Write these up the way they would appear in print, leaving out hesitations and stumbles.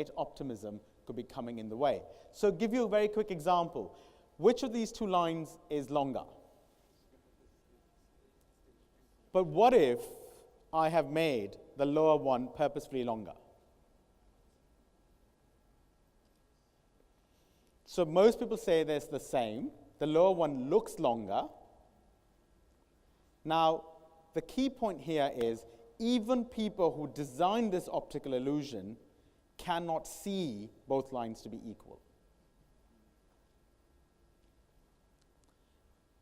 innate optimism could be coming in the way. So give you a very quick example. Which of these two lines is longer? But what if I have made the lower one purposefully longer? So most people say they're the same. The lower one looks longer. Now, the key point here is even people who design this optical illusion cannot see both lines to be equal.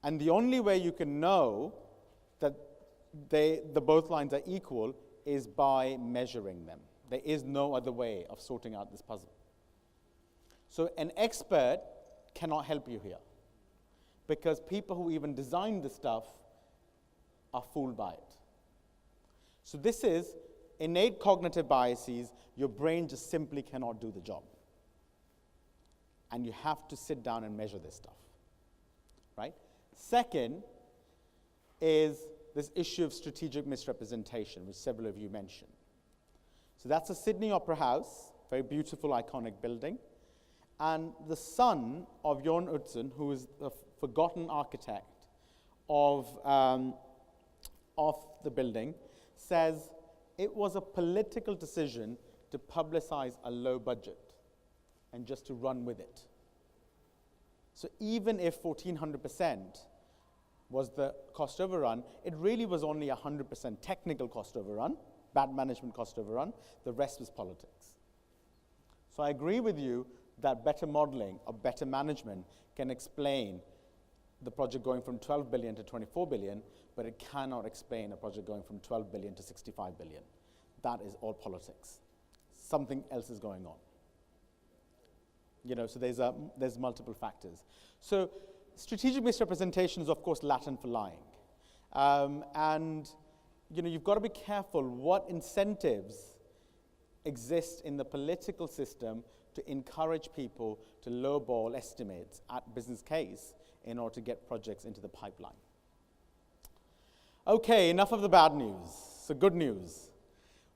And the only way you can know that the both lines are equal is by measuring them. There is no other way of sorting out this puzzle. So an expert cannot help you here, because people who even design the stuff are fooled by it. So this is innate cognitive biases. Your brain just simply cannot do the job. And you have to sit down and measure this stuff, right? Second is this issue of strategic misrepresentation, which several of you mentioned. So that's the Sydney Opera House, very beautiful, iconic building. And the son of Jorn Utzon, who is the forgotten architect of the building, says it was a political decision to publicize a low budget and just to run with it. So even if 1,400% was the cost overrun, it really was only 100% technical cost overrun, bad management cost overrun. The rest was politics. So I agree with you that better modeling or better management can explain the project going from 12 billion to 24 billion, but it cannot explain a project going from 12 billion to 65 billion. That is all politics. Something else is going on. You know, so there's multiple factors. So strategic misrepresentation is, of course, Latin for lying. And you know, you've got to be careful what incentives exist in the political system to encourage people to lowball estimates at business case in order to get projects into the pipeline. Okay, enough of the bad news. So good news.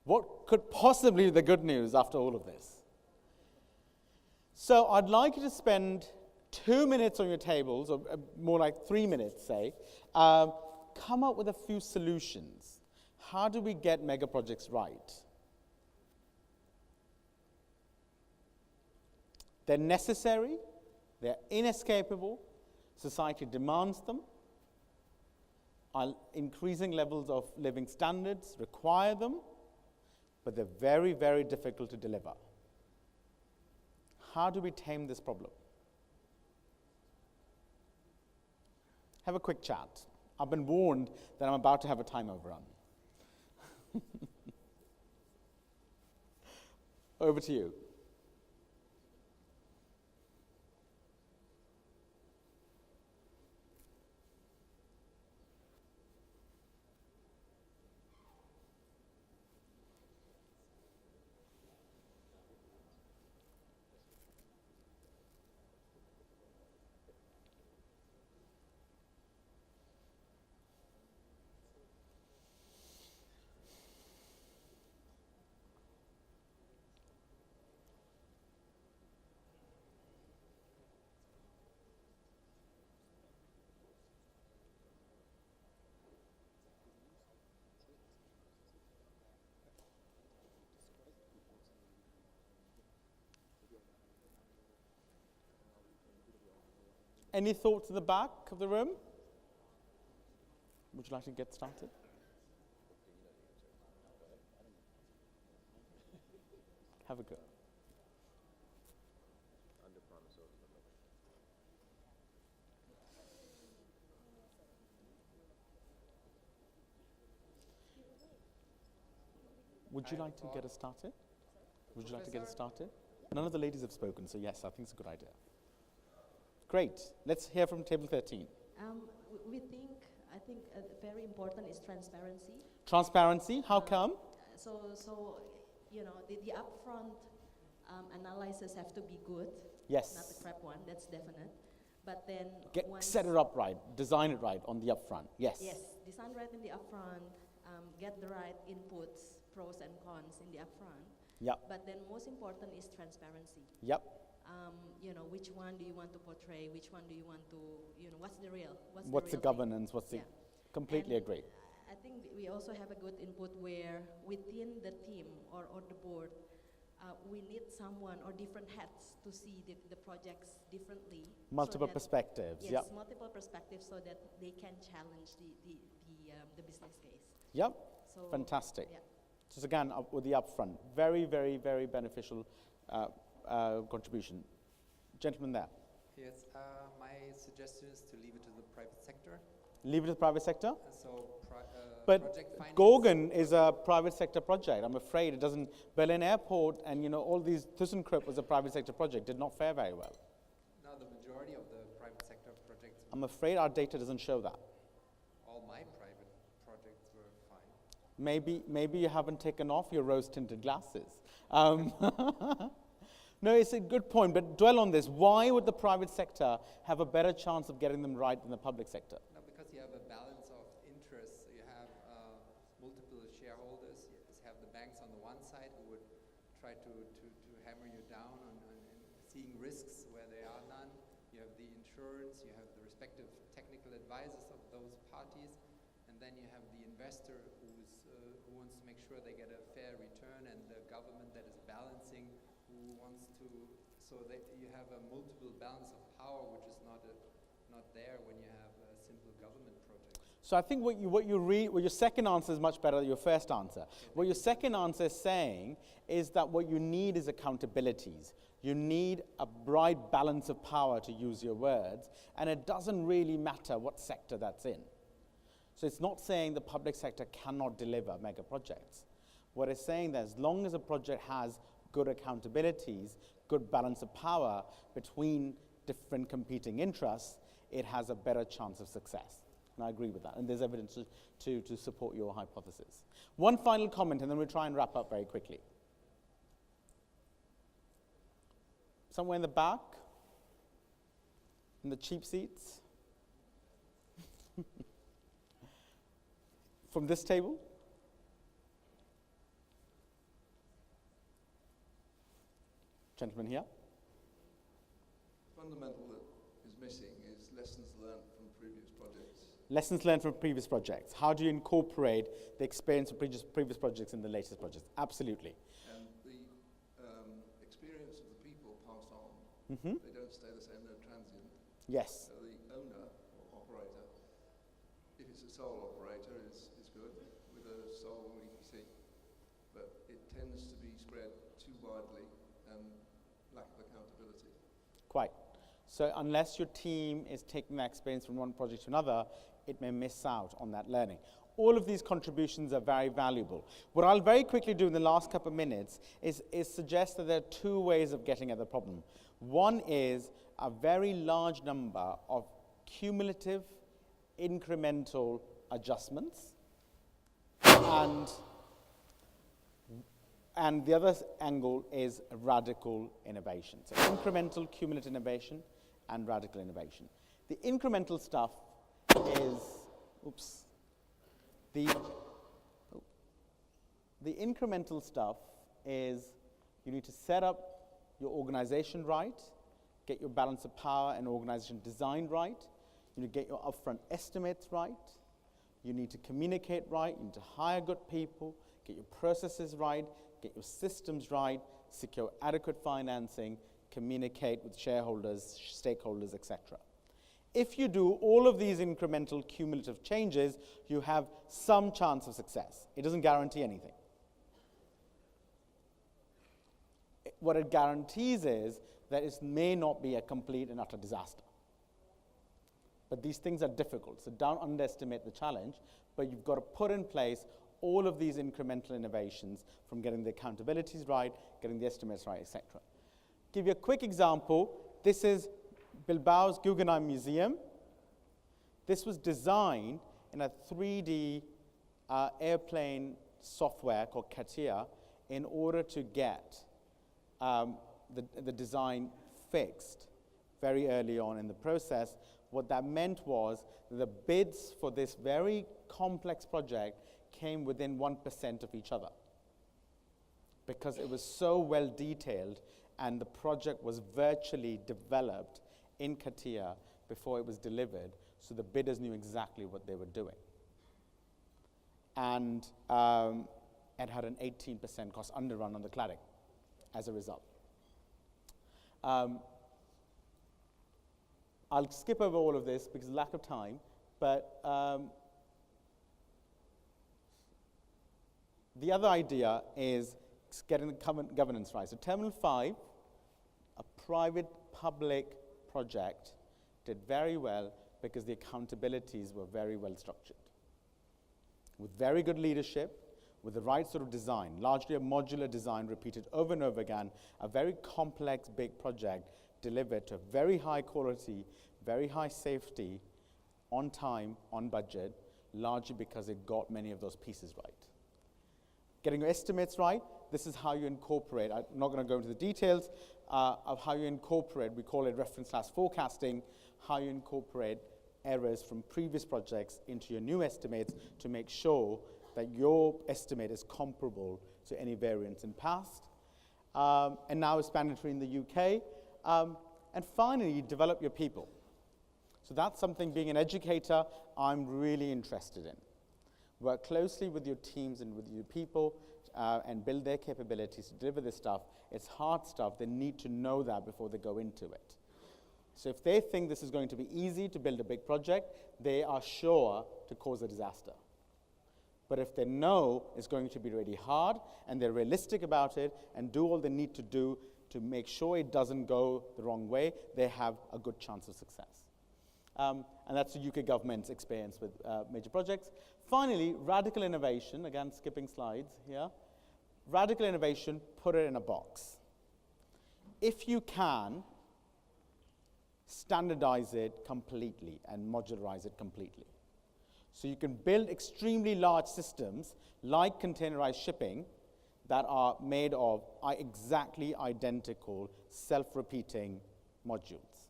What could possibly be the good news after all of this? So I'd like you to spend 2 minutes on your tables, or more like 3 minutes, say, come up with a few solutions. How do we get mega projects right? They're necessary, they're inescapable, society demands them, our increasing levels of living standards require them, but they're very, very difficult to deliver. How do we tame this problem? Have a quick chat. I've been warned that I'm about to have a time overrun. Over to you. Any thoughts at the back of the room? Would you like to get started? Have a go. Would you like to get us started? Would you like to get us started? None of the ladies have spoken, so yes, I think it's a good idea. Great. Let's hear from table 13. I think very important is transparency. Transparency, how come? So you know, the upfront analysis have to be good. Yes. Not the crap one, that's definite. But then set it up right, design it right on the upfront. Yes. Yes, design right in the upfront, get the right inputs, pros and cons in the upfront. Yep. But then most important is transparency. Yep. Which one do you want to portray? Which one do you want to, what's the real? What's the real thing? governance? Yeah. Completely And agree. I think we also have a good input where within the team or the board, we need someone or different hats to see the projects differently. Multiple so that- perspectives. Yes, Yep. multiple perspectives so that they can challenge the business case. Yep. So Fantastic. Yeah. Just again, with the upfront, very, very, very beneficial contribution. Gentleman there. Yes, my suggestion is to leave it to the private sector. Leave it to the private sector? But But Gorgon is a private sector project. I'm afraid it doesn't. Berlin Airport and all these ThyssenKrupp was a private sector project. Did not fare very well. No, the majority of the private sector projects, I'm afraid our data doesn't show that. all my private projects were fine. Maybe you haven't taken off your rose-tinted glasses. No, it's a good point, but dwell on this. Why would the private sector have a better chance of getting them right than the public sector? No, because you have a balance of interests. You have multiple shareholders. You have the banks on the one side who would try to hammer you down on seeing risks where there are none. You have the insurance. You have the respective technical advisors of those parties. And then you have the investor who wants to make sure they get a fair return, and the government that is balancing, who wants to, so that you have a multiple balance of power, which is not there when you have a simple government project. So I think what your second answer is much better than your first answer. What your second answer is saying is that what you need is accountabilities. You need a right balance of power, to use your words, and it doesn't really matter what sector that's in. So it's not saying the public sector cannot deliver mega projects. What it's saying that as long as a project has good accountabilities, good balance of power between different competing interests, it has a better chance of success. And I agree with that. And there's evidence to support your hypothesis. One final comment, and then we'll try and wrap up very quickly. Somewhere in the back, in the cheap seats. From this table. Gentleman here. Fundamental that is missing is lessons learned from previous projects. Lessons learned from previous projects. How do you incorporate the experience of previous projects in the latest projects? Absolutely. And the experience of the people passed on. Mm-hmm. They don't stay the same, they're transient. Yes. So the owner or operator, if it's a sole operator, is good with a sole EPC. But it tends to be spread too widely and lack of accountability. Quite. So unless your team is taking that experience from one project to another, it may miss out on that learning. All of these contributions are very valuable. What I'll very quickly do in the last couple of minutes is suggest that there are two ways of getting at the problem. One is a very large number of cumulative, incremental adjustments, and the other angle is radical innovation. So incremental, cumulative innovation, and radical innovation. The incremental stuff is, the incremental stuff is you need to set up your organization right, get your balance of power and organization design right, you need to get your upfront estimates right, you need to communicate right, you need to hire good people, get your processes right, get your systems right, secure adequate financing, communicate with shareholders, stakeholders, etc. If you do all of these incremental cumulative changes, you have some chance of success. It doesn't guarantee anything. What it guarantees is that it may not be a complete and utter disaster. But these things are difficult, so don't underestimate the challenge, but you've got to put in place all of these incremental innovations, from getting the accountabilities right, getting the estimates right, etc. Give you a quick example. This is Bilbao's Guggenheim Museum. This was designed in a 3D airplane software called CATIA in order to get the design fixed very early on in the process. What that meant was the bids for this very complex project came within 1% of each other. because it was so well detailed and the project was virtually developed in CATIA before it was delivered, so the bidders knew exactly what they were doing. And it had an 18% cost underrun on the cladding as a result. I'll skip over all of this because of lack of time, but the other idea is getting the governance right. So Terminal 5, a private-public project, did very well because the accountabilities were very well structured. With very good leadership, with the right sort of design, largely a modular design repeated over and over again, a very complex, big project delivered to very high quality, very high safety, on time, on budget, largely because it got many of those pieces right. Getting your estimates right, this is how you incorporate, I'm not going to go into the details of how you incorporate, we call it reference/forecasting, how you incorporate errors from previous projects into your new estimates to make sure that your estimate is comparable to any variance in past. And now it's mandatory in the UK. And finally, develop your people. So that's something, being an educator, I'm really interested in. Work closely with your teams and with your people and build their capabilities to deliver this stuff. It's hard stuff. They need to know that before they go into it. So if they think this is going to be easy to build a big project, they are sure to cause a disaster. But if they know it's going to be really hard and they're realistic about it and do all they need to do to make sure it doesn't go the wrong way, they have a good chance of success. And that's the UK government's experience with major projects. Finally, radical innovation, again skipping slides here. Radical innovation, put it in a box. If you can, standardize it completely and modularize it completely. So you can build extremely large systems like containerized shipping that are made of exactly identical self-repeating modules.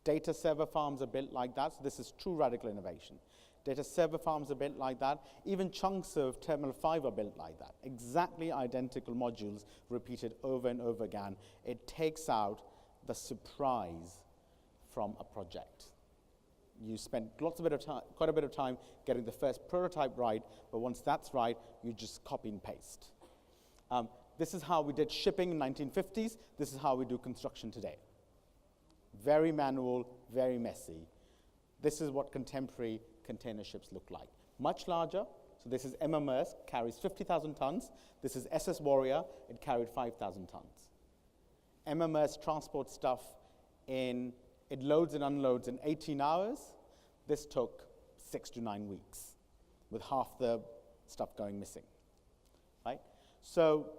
Data server farms are built like that, so this is true radical innovation. Data server farms are built like that. Even chunks of Terminal 5 are built like that. Exactly identical modules repeated over and over again. It takes out the surprise from a project. You spend quite a bit of time getting the first prototype right, but once that's right, you just copy and paste. This is how we did shipping in the 1950s. This is how we do construction today. Very manual, very messy. This is what contemporary container ships look like. Much larger. So this is MMS, carries 50,000 tons. This is SS Warrior, it carried 5,000 tons. MMS transports stuff it loads and unloads in 18 hours. This took 6 to 9 weeks, with half the stuff going missing, right? So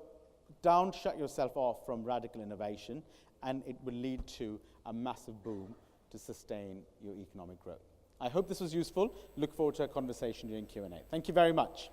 don't shut yourself off from radical innovation, and it will lead to a massive boom to sustain your economic growth. I hope this was useful. Look forward to a conversation during Q&A. Thank you very much.